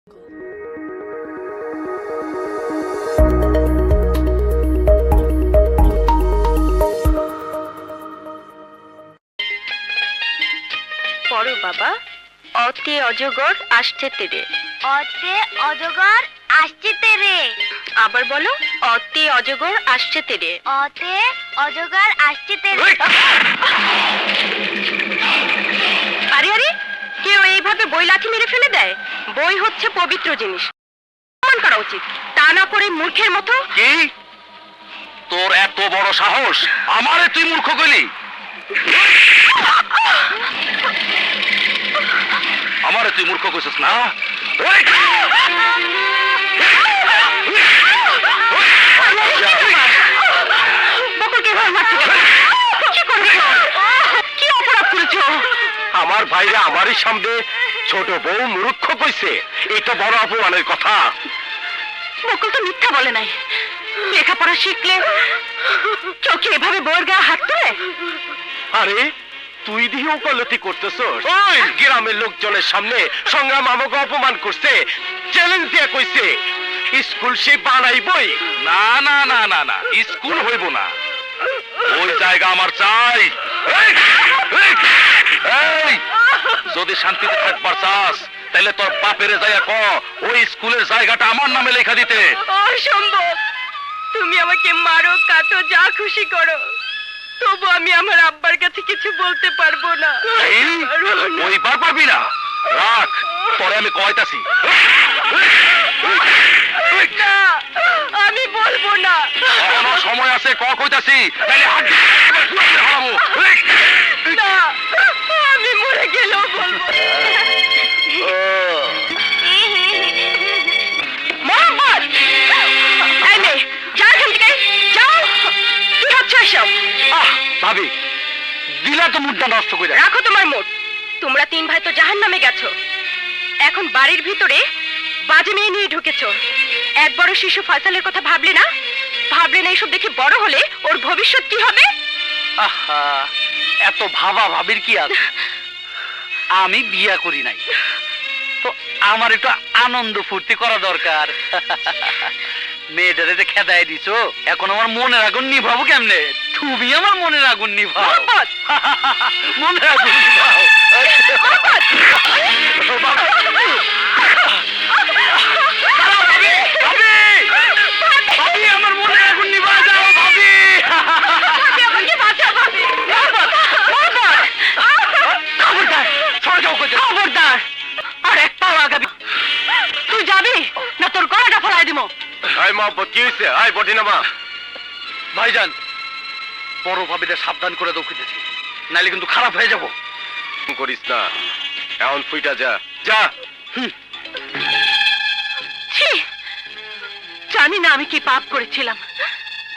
পড়ো বাবা। অতে অজগর আসছে তেরে। অতে অজগর আসছে তেরে। আবার বলো, অতে অজগর আসছে তেরে। অতে অজগর আসছে তেরে। আরে আরে, কেউ এইভাবে বই লাঠি মেরে ফেলে দেয়? বই হচ্ছে পবিত্র জিনিস, সম্মান করা উচিত, তা না করে মূর্খের মতো। কি তোর এত বড় সাহস, আমারে তুই মূর্খ কইলি? আমারে তুই মূর্খ কইছিস না? কি অপরাধ করেছো? আমার ভাইরা আমারই সামনে ছোট বউ মূর্খ কইছে, এই তো বড় অপমানের কথা। বকুল তো মিথ্যা বলে নাই। লেখাপড়া শিখলে চোখে এভাবে বউয়ের গায়ে হাত তোলে? আরে তুই দিয়েও কলতি করতেছস? ওই গ্রামের লোকজনের সামনে সংগ্রাম আমাকে অপমান করছে, চ্যালেঞ্জ দিয়ে কইছে স্কুল সে বানাইবই। না না না না না, স্কুল হইব না, ওই জায়গা আমার চাই। এই যদি শান্তিতে থাকবার চাস তাহলে তোর বাপেরে যাইয়া ক ওই স্কুলের জায়গাটা আমার নামে লেখা দিতে। অসম্ভব। তুমি আমাকে মারো, কাটো, যা খুশি করো, তবু আমি আমার আব্বার কাছে কিছু বলতে পারবো না। ওইবার পারবি না? রাখ, পরে আমি কয়তাছি। না, আমি বলবো না। এখনো সময় আছে, কইতাছি, তাইলে হারাবো। না, আমি মরে গেলেও বলবো না। মোহাম্মদ, এই মেয়ে, যাও এখান থেকে, যাও। কি হচ্ছে এসব? ভাবি, দিলা তো মুডটা নষ্ট করে। রাখো তোমার মুড। তোমরা তিন ভাই তো জাহান্নামে গেছো, এখন বাড়ির ভিতরে বাজে মেয়ে নিয়ে ঢুকেছো। এক বড় শিশু ফয়সালের কথা ভাবলে না? ভাবলে না এইসব দেখে বড় হলে ওর ভবিষ্যৎ কি হবে? আহা, এত ভাবা ভাবির কি আছে? আমি বিয়া করি নাই তো আমার একটু আনন্দ ফুর্তি করা দরকার। মেয়েটারে যে খেদায় দিছো, এখন আমার মনের আগুন নিভাবো কেমনে? তুমি আমার মনের আগুন নিভাও। মোহাম্মদ! মনের আগুন নিভাও। ভাবি, আমার মনের আগুন নিভা যাও ভাবি। ভাবি, আমাকে বাঁচাও, ভাবি। মোহাম্মদ! খবরদার, সরে যাও কইতে। খবরদার! আর এক পাও আগাবি। তুই যাবি না তোর গলাটা ফেলাই দিব। এই মহব্বত, কি হয়েছে? আয় বটি নামা। ভাইজান, বড় ভাবিদের সাবধান করে দাও কইতেছি, নাইলে কিন্তু খারাপ হয়ে যাব। করিস না, এখন ফুইটা যা যা। ছি! জানি না আমি কি পাপ করেছিলাম,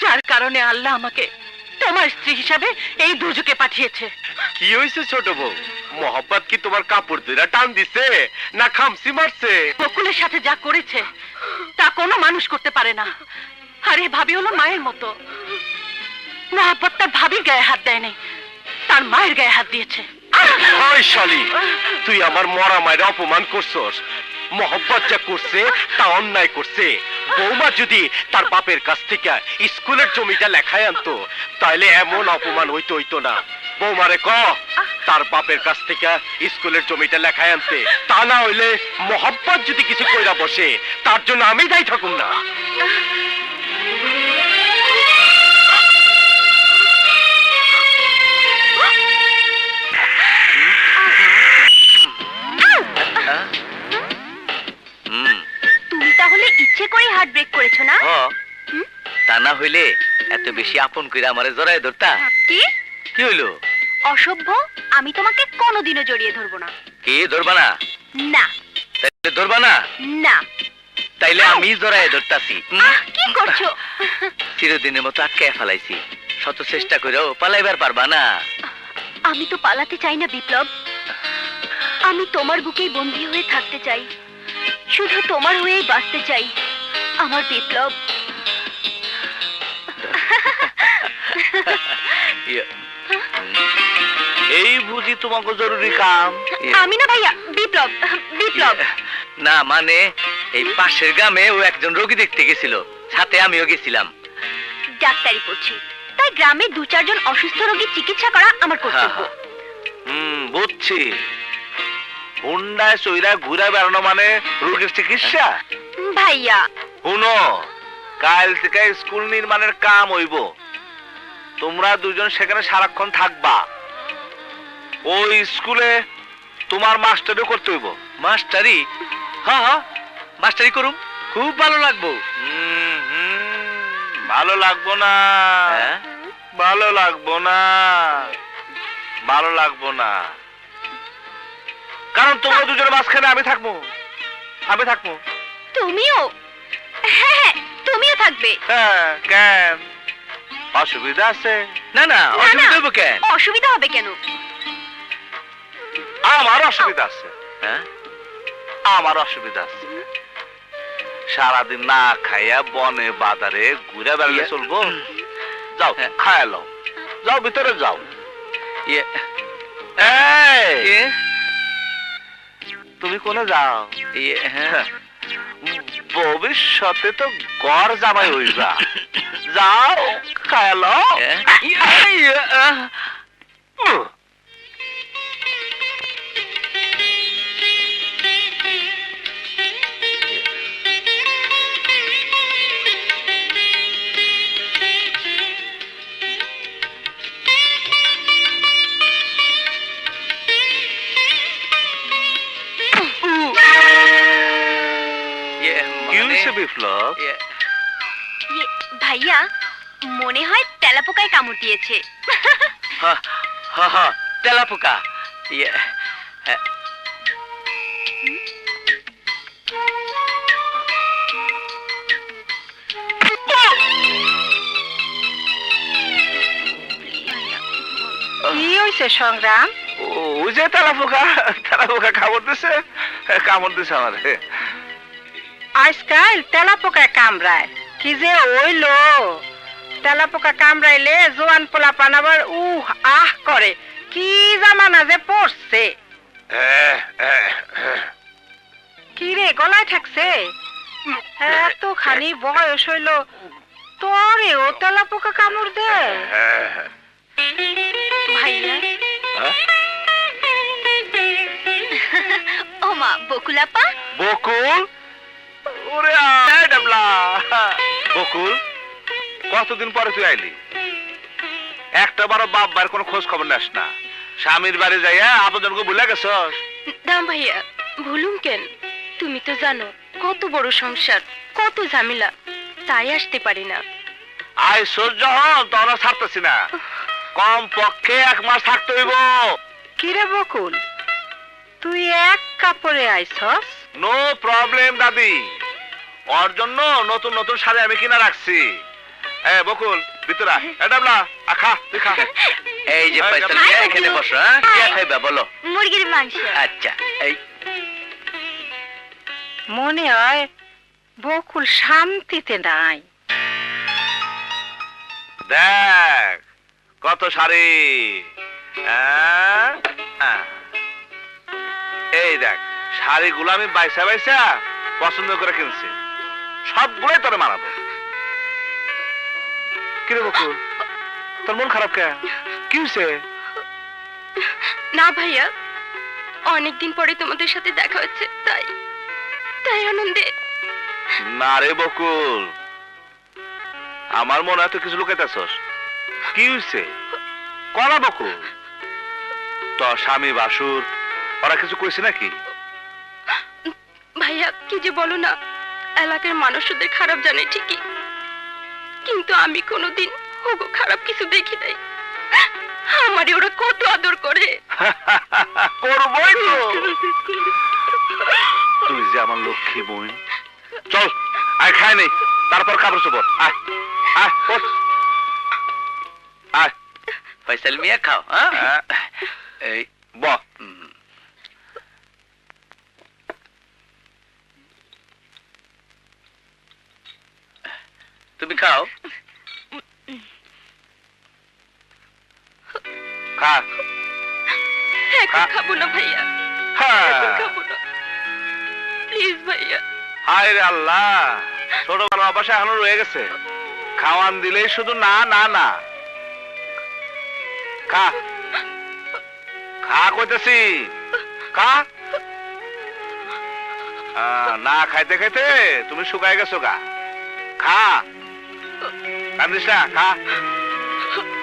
যার কারণে আল্লাহ আমাকে তোমার স্ত্রী হিসাবে এই দুর্যোগে পাঠিয়েছে। কি হয়েছে ছোট বউ? মহব্বত কি তোমার কাপড় ধরে টান দিছে না খামসি মারছে? বকুলের সাথে যা করেছে তা কোনো মানুষ করতে পারে না। আরে ভাবি হলো মায়ের মতো। মহব্বত তার ভাবির গায়ে হাত দেয় নাই, তার মায়ের গায়ে হাত দিয়েছে। ওই শালি, তুই আমার মরা মায়ের অপমান করছস। মহব্বত যা করছে তা অন্যায় করছে। বৌমা যদি তার বাপের কাছ থেকে স্কুলের জমিটা লেখায় আনতো তাইলে এমন অপমান হইতো না। বৌমারে ক তার বাপের কাছ থেকে স্কুলের জমিটা লেখায় আনতে, তা না হইলে মহব্বত যদি কিছু কইরা বসে তার জন্য আমি দায়ী থাকুম না। তুমি তাহলে ইচ্ছে করে হার্ট ব্রেক করেছো না? তা না হইলে এত বেশি আপন কইরা আমারে জড়ায় ধরতা? কি কি হইলো? অসভ্য! আমি তোমাকে কোনোদিনও জড়িয়ে ধরবো না। কি ধরবা না? না তাইলে ধরবা না? না। তাইলে আমি জড়ায় ধরতাছি। কি করছো? চিরদিনের মতো আটকায় ফেলাইছি, শত চেষ্টা করেও পালাইবার পারবা না। আমি তো পালাতে চাই না বিপ্লব, আমি তোমার বুকেই বন্দী হয়ে থাকতে চাই, শুধু তোমার হয়েই বাঁচতে চাই আমার বিপ্লব। এই বুঝি তোমাকে জরুরি কাম? আমি না ভাইয়া, বিপ্লব। বিপ্লব না মানে এই পাশের গ্রামে ও একজন রোগী দেখতে গেছিল, সাথে আমিও গেছিলাম। ডাক্তারি পড়ছি, তাই গ্রামে 2-4 জন অসুস্থ রোগীর চিকিৎসা করা আমার কর্তব্য। বুঝছি। হুন্ডায় চইরা ঘুরে বেড়ানো মানে রোগীর চিকিৎসা? ভাইয়া, শুনো, কাল থেকে স্কুল নির্মাণের কাম হইব। তোমরা দুজন সেখানে সারাক্ষণ থাকবা। ওই স্কুলে তোমার মাস্টারও করতে হইব। মাস্টারি? হ্যাঁ হ্যাঁ, মাস্টারি করুম, খুব ভালো লাগবো। ভালো লাগবো না, হ্যাঁ? ভালো লাগবো না, ভালো লাগবো না, কারণ তোমরা দুজনের মাঝখানে আমি থাকবো, আমি থাকবো। তুমিও? হ্যাঁ, তুমিও থাকবে। হ্যাঁ, কেন অসুবিধা আছে? না না, না, অসুবিধা না, হইব কেন? অসুবিধা হবে কেন? আমার অসুবিধা আছে। হ্যাঁ? আমার অসুবিধা আছে। সারাদিন না খাইয়া বনে বাজারে ঘুরে বেড়ালে চলবো? যাও, হ্যাঁ। খায়া লও, যাও ভিতরে যাও। ইয়ে, এই, ইয়ে, তুমি কোনে যাও? ইয়ে, হ্যাঁ। ভবিষ্যতে তো গড় জামাই হইবা। যাও, খায়া লও। ইয়ে, ইয়ে, কি মানে, হইছে বিপ্লব? ইয়ে, ইয়ে, ভাইয়া, মনে হয় তেলাপোকায় কামড় দিয়েছে। হ্যাঁ, হ্যাঁ, হ্যাঁ, তেলাপোকা। ইয়ে, হ্যাঁ। কি হইছে সংগ্রাম? ওই যে তেলাপোকা, তেলাপোকা কামড় দিছে, কামড় দিছে আমার। আজকাল তেলাপোকায় কামড়ায়, কি যে হইলো? তেলাপোকা কামড়াইলে জোয়ান পোলা পানাবার আহ করে, কি জামানা যে পড়ছে। কি রে, গলায় থাকছে? এতখানি বয়স হইল, তোরেও তেলাপোকা কামড় দে? ভাইয়া, ও মা, বকুলাপা। বকুল, ওরে ডাবলা বকুল, কতদিন পরে তুই আইলি? একটা বারো বাপ বার কোনো খোঁজ খবর নাস না। স্বামীর বাড়ি যাইয়া আপনজনকে ভুলে গেছস? না ভাইয়া, ভুলুম কেন? তুমি তো জানো কত বড় সংসার, কত ঝামেলা, তাই আসতে পারি না। আয় সহ্য হন, তোরা ছাড়তেছি না। কম পক্ষে 1 মাস থাকতে হইব। কি রে বকুল, তুই এক কাপড়ে আইছস? নো প্রবলেম দাদি, ওর জন্য নতুন নতুন শাড়ি আমি কিনা রাখছি। বকুল, ভিতরে আয়। ডাবলা, খা, তুই খা। এই যে পয়সা নিয়ে এখানে বসো। হ্যাঁ, কি খাইবা বলো? মুরগির মাংস। আচ্ছা, এই মনে হয় বকুল শান্তিতে নাই। দেখ কত শাড়ি। এই দেখ, শাড়িগুলো আমি বাইসা বাইসা পছন্দ করে কিনছি, সবগুলোই তোরে মানাবো। কিরে বকুল, তোর মন খারাপ কে? কি হয়েছে? না ভাইয়া, অনেকদিন পরে তোমাদের সাথে দেখা হচ্ছে, তাই তাই আনন্দে। না রে বকুল, আমার মনে হয় তুই কিছু লুকাইতেছস। কি হয়েছে কলা বকুল? তোর স্বামী বাসুর ওরা কিছু কইছে নাকি? ভাইয়া, কি যে বলো না, এলাকার মানুষ ওদের খারাপ জানে ঠিকই, কিন্তু আমি কোনোদিন ওগো খারাপ কিছু দেখি নাই। আমারে ওরা কত আদর করে। করবই তো। তুই যে আমার লক্ষ্মী বোন। চল, আয় খাই নেই, তারপর কাপড় চোপড়। আয় আয়, ওঠ। আয়, ফয়সাল মিয়া খাও। হ্যাঁ, এই বহ। তুমি খাও। খা। এখন খাবো না ভাইয়া, হ্যাঁ। এখন খাবো না, প্লিজ ভাইয়া। হায় রে আল্লাহ, ছোটবেলা অভ্যাস এখনো রয়ে গেছে। খাওয়ান দিলেই শুধু না না না। খা খা কইতেছি, খা। না খাইতে খাইতে তুমি শুকায় গেছো গা। খা, কান্দিস না, খা।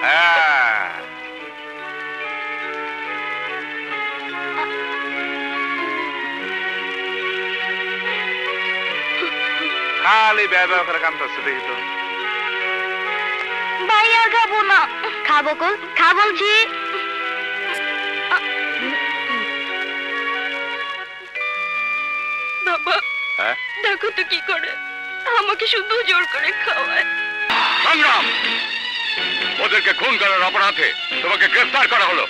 হ্যাঁ, খালি ব্যয় করে কান্দতেছে, দেখি তো। ভাইয়া খাবো না। খাবো কো, খা বলছি। বাবা, হ্যাঁ? দেখো তো কি করে, আমাকে শুধু জোর করে খাওয়ায়। সংগ্রাম, ওদেরকে খুন করার অপরাধে তোমাকে গ্রেফতার করা হলো।